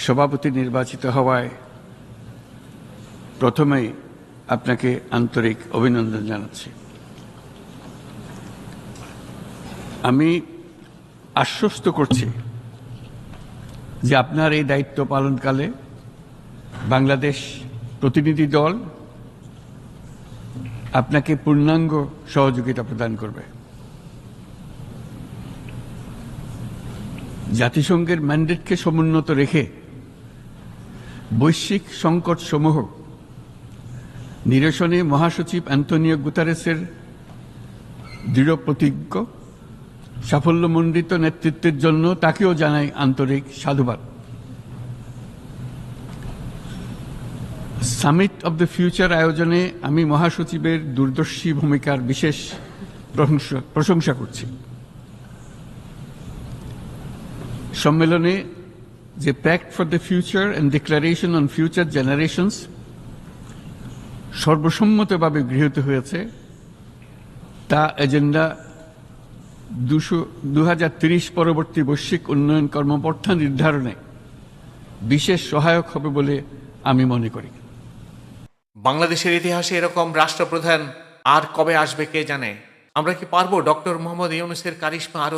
সভাপতি নির্বাচিত হওয়ায় প্রথমেই আপনাকে আন্তরিক অভিনন্দন জানাচ্ছি। আমি আশ্বস্ত করছি যে আপনার এই দায়িত্ব পালনকালে বাংলাদেশ প্রতিনিধি দল আপনাকে পূর্ণাঙ্গ সহযোগিতা প্রদান করবে। জাতিসংঘের ম্যান্ডেটকে সমুন্নত রেখে বৈশ্বিক সংকটসমূহ নিরসনে মহাসচিব অ্যান্তোনিও গুতেরেসের দৃঢ় প্রতিজ্ঞ সাফল্যমণ্ডিত নেতৃত্বের জন্য তাকেও জানাই আন্তরিক সাধুবাদ। সামিট অব দ্য ফিউচার আয়োজনে আমি মহাসচিবের দূরদর্শী ভূমিকার বিশেষ প্রশংসা করছি। সম্মেলনে যে pact for the future and declaration on future generations সর্বসম্মতভাবে গৃহীত হয়েছে, তা এজেন্ডা 2030 পরবর্তী বৈশ্বিক উন্নয়ন কর্মপন্থা নির্ধারণে বিশেষ সহায়ক হবে বলে আমি মনে করি। বাংলাদেশের ইতিহাসে এরকম রাষ্ট্রপ্রধান আর কবে আসবে কে জানে। আমরা কি পারবো ডক্টর মোহাম্মদ ইউনূসের কারিশমা আরো